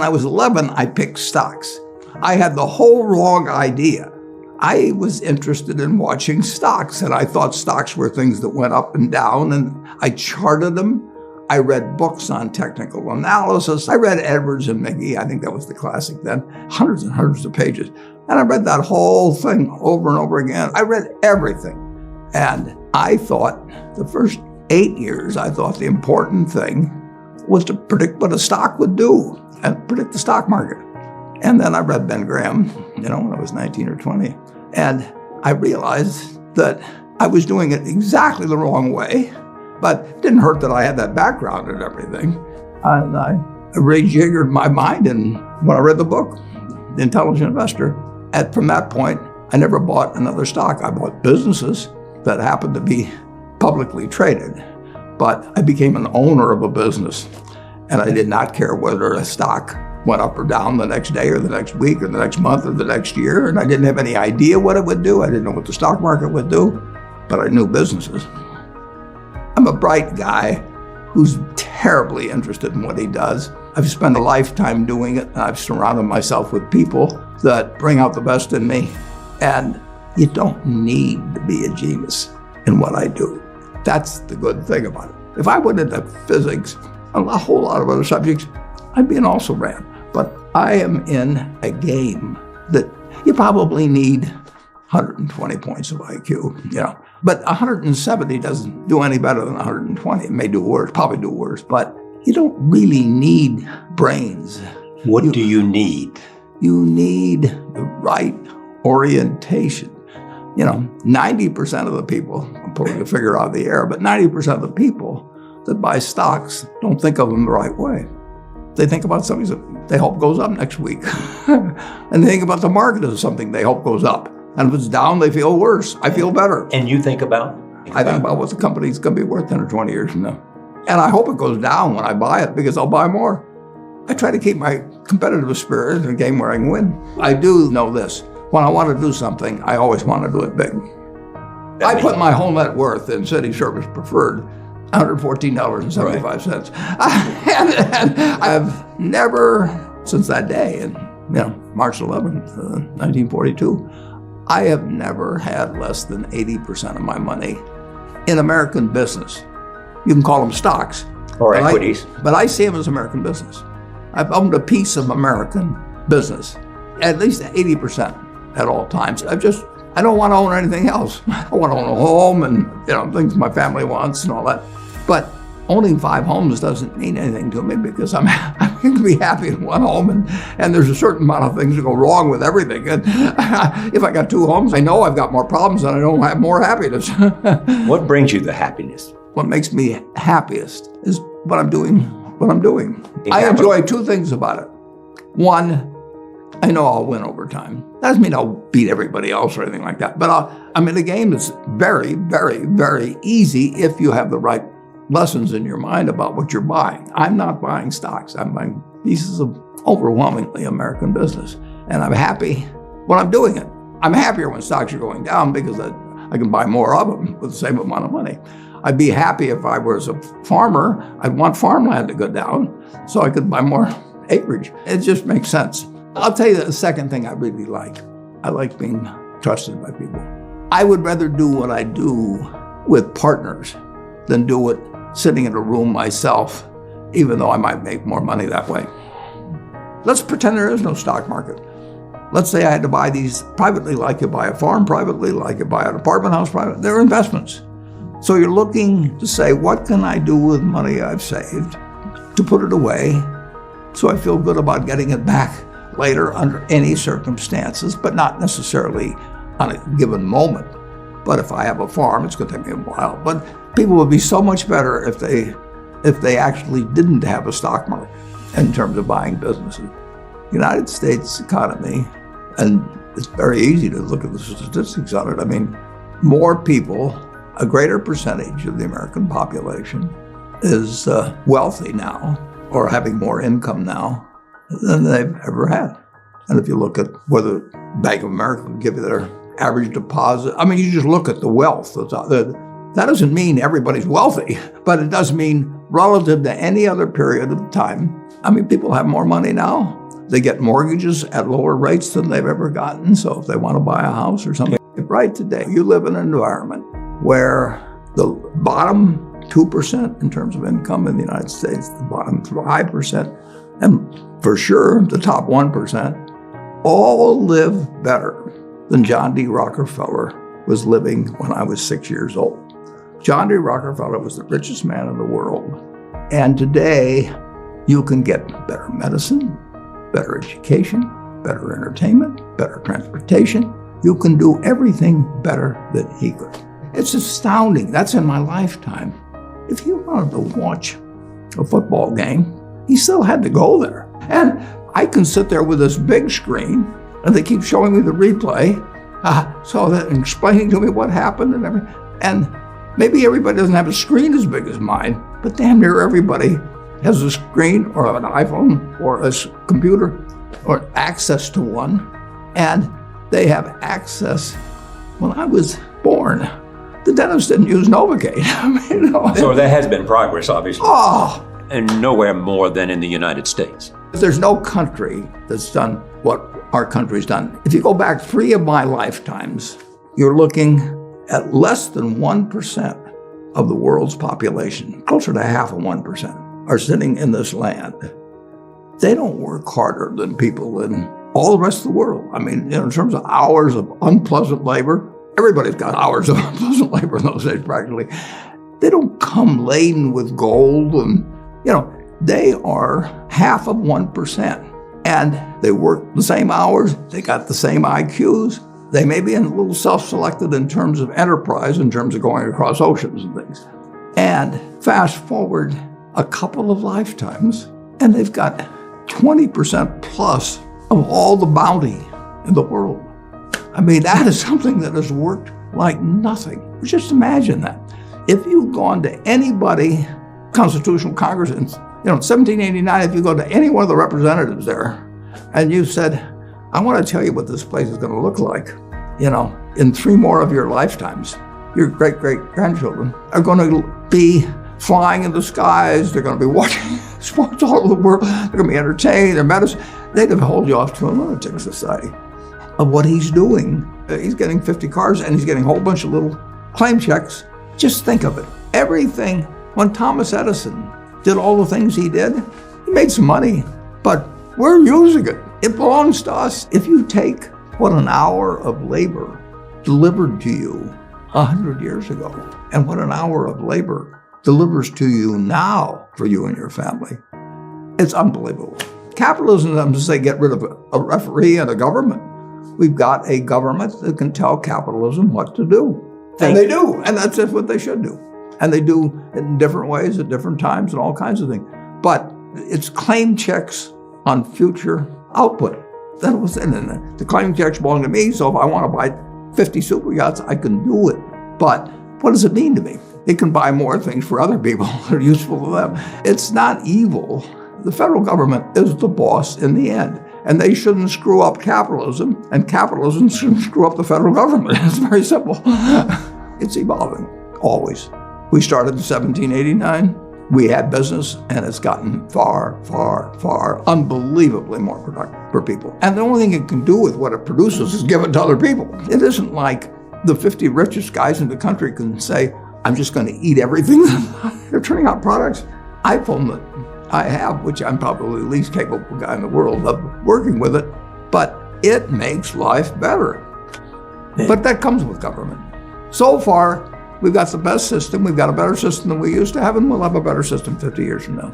When I was 11, I picked stocks. I had the whole wrong idea. I was interested in watching stocks, and I thought stocks were things that went up and down, and I charted them. I read books on technical analysis. I read Edwards and McGee. I think that was the classic then. Hundreds and hundreds of pages. And I read that whole thing over and over again. I read everything. And I thought the first 8 years, I thought the important thing was to predict what a stock would do and predict the stock market. And then I read Ben Graham, when I was 19 or 20. And I realized that I was doing it exactly the wrong way, but it didn't hurt that I had that background and everything. And I rejiggered my mind, and when I read the book, The Intelligent Investor, and from that point, I never bought another stock. I bought businesses that happened to be publicly traded, but I became an owner of a business, and I did not care whether a stock went up or down the next day or the next week or the next month or the next year, and I didn't have any idea what it would do. I didn't know what the stock market would do, but I knew businesses. I'm a bright guy who's terribly interested in what he does. I've spent a lifetime doing it, and I've surrounded myself with people that bring out the best in me, and you don't need to be a genius in what I do. That's the good thing about it. If I went into physics and a whole lot of other subjects, I'd be an also-ran. But I am in a game that you probably need 120 points of IQ, But 170 doesn't do any better than 120. It may do worse, probably do worse, but you don't really need brains. What do you need? You need the right orientation. 90% of the people, I'm pulling a figure out of the air, but 90% of the people that buy stocks don't think of them the right way. They think about something that they hope goes up next week. And they think about the market as something they hope goes up. And if it's down, they feel worse. I feel better. And you think about? I think about what the company's going to be worth 10 or 20 years from now. And I hope it goes down when I buy it, because I'll buy more. I try to keep my competitive spirit in a game where I can win. I do know this. When I want to do something, I always want to do it big. I put my whole net worth in City Service Preferred, $114.75. And I've never, since that day, March 11th, 1942, I have never had less than 80% of my money in American business. You can call them stocks. Or equities. But I see them as American business. I've owned a piece of American business, at least 80% at all times. I don't want to own anything else. I want to own a home and things my family wants and all that. But owning 5 homes doesn't mean anything to me, because I'm going to be happy in one home, and there's a certain amount of things that go wrong with everything. And if I got 2 homes, I know I've got more problems and I don't have more happiness. What brings you the happiness? What makes me happiest is what I'm doing. I enjoy 2 things about it. One, I know I'll win over time. That doesn't mean I'll beat everybody else or anything like that. But I'm in a game that's very, very, very easy if you have the right lessons in your mind about what you're buying. I'm not buying stocks. I'm buying pieces of overwhelmingly American business. And I'm happy when I'm doing it. I'm happier when stocks are going down, because I can buy more of them with the same amount of money. I'd be happy if I was a farmer. I'd want farmland to go down so I could buy more acreage. It just makes sense. I'll tell you the second thing I really like. I like being trusted by people. I would rather do what I do with partners than do it sitting in a room myself, even though I might make more money that way. Let's pretend there is no stock market. Let's say I had to buy these privately, like you buy a farm privately, like you buy an apartment house privately. They're investments. So you're looking to say, what can I do with money I've saved to put it away so I feel good about getting it back later under any circumstances, but not necessarily on a given moment. But if I have a farm, it's going to take me a while. But people would be so much better if they actually didn't have a stock market in terms of buying businesses. The United States economy, and it's very easy to look at the statistics on it. I mean, more people, a greater percentage of the American population is wealthy now, or having more income now than they've ever had. And if you look at whether Bank of America would give you their average deposit, I mean, you just look at the wealth that's out there. That doesn't mean everybody's wealthy, but it does mean relative to any other period of time. I mean, people have more money now. They get mortgages at lower rates than they've ever gotten. So if they want to buy a house or something, right today, you live in an environment where the bottom 2% in terms of income in the United States, the bottom 5%, and for sure the top 1%, all live better than John D. Rockefeller was living when I was 6 years old. John D. Rockefeller was the richest man in the world. And today, you can get better medicine, better education, better entertainment, better transportation. You can do everything better than he could. It's astounding. That's in my lifetime. If he wanted to watch a football game, he still had to go there. And I can sit there with this big screen, and they keep showing me the replay, so that explaining to me what happened and everything. And maybe everybody doesn't have a screen as big as mine, but damn near everybody has a screen or an iPhone or a computer or access to one. And they have access. When I was born, the dentist didn't use Novocaine. So there has been progress, obviously. Oh! And nowhere more than in the United States. There's no country that's done what our country's done. If you go back 3 of my lifetimes, you're looking at less than 1% of the world's population, closer to half of 1%, are sitting in this land. They don't work harder than people in all the rest of the world. I mean, in terms of hours of unpleasant labor, everybody's got hours of unpleasant labor in those days practically. They don't come laden with gold and, they are half of 1%. And they work the same hours, they got the same IQs. They may be a little self-selected in terms of enterprise, in terms of going across oceans and things. And fast forward a couple of lifetimes, and they've got 20% plus of all the bounty in the world. I mean, that is something that has worked like nothing. Just imagine that. If you've gone to anybody, Constitutional Congress, in 1789, if you go to any one of the representatives there, and you said, I want to tell you what this place is going to look like, in 3 more of your lifetimes, your great-great-grandchildren are going to be flying in the skies, they're going to be watching sports all over the world, they're going to be entertained, their medicine, they'd have hold you off to a lunatic society of what he's doing. He's getting 50 cars and he's getting a whole bunch of little claim checks. Just think of it. Everything, when Thomas Edison did all the things he did, he made some money, but we're using it. It belongs to us. If you take what an hour of labor delivered to you 100 years ago and what an hour of labor delivers to you now for you and your family, it's unbelievable. Capitalism doesn't say get rid of a referee and a government. We've got a government that can tell capitalism what to do. And they do, and that's just what they should do. And they do it in different ways at different times and all kinds of things. But it's claim checks on future output. That was in it. The claim checks belong to me, so if I want to buy 50 super yachts, I can do it. But what does it mean to me? It can buy more things for other people that are useful to them. It's not evil. The federal government is the boss in the end. And they shouldn't screw up capitalism, and capitalism shouldn't screw up the federal government. It's very simple. It's evolving, always. We started in 1789. We had business, and it's gotten far, far, far, unbelievably more productive for people. And the only thing it can do with what it produces is give it to other people. It isn't like the 50 richest guys in the country can say, I'm just going to eat everything. They're turning out products. iPhone that I have, which I'm probably the least capable guy in the world of working with it, but it makes life better. But that comes with government. So far, we've got the best system. We've got a better system than we used to have, and we'll have a better system 50 years from now.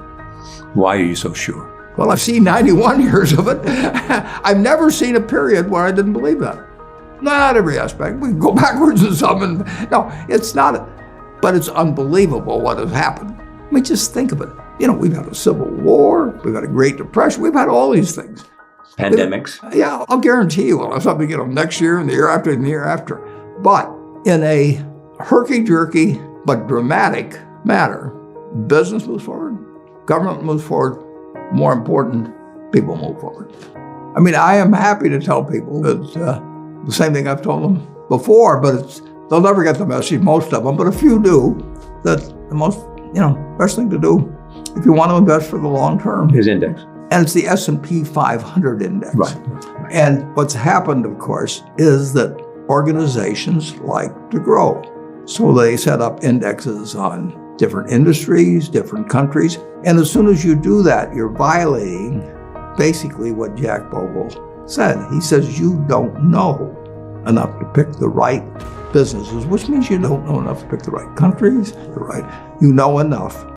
Why are you so sure? Well, I've seen 91 years of it. I've never seen a period where I didn't believe that. Not every aspect. We can go backwards in some. No, it's not. But it's unbelievable what has happened. I mean, just think of it. We've had a civil war. We've had a Great Depression. We've had all these things. Pandemics. Yeah, I'll guarantee you we'll have something, next year and the year after and the year after. But in a herky-jerky but dramatic manner, business moves forward, government moves forward, more important, people move forward. I mean, I am happy to tell people that the same thing I've told them before, but it's They'll never get the message, most of them, but a few do, that the most, best thing to do if you want to invest for the long term His index. and it's the S&P 500 index. Right. And what's happened, of course, is that organizations like to grow. So they set up indexes on different industries, different countries. And as soon as you do that, you're violating basically what Jack Bogle said. He says you don't know enough to pick the right businesses, which means you don't know enough to pick the right countries, you know enough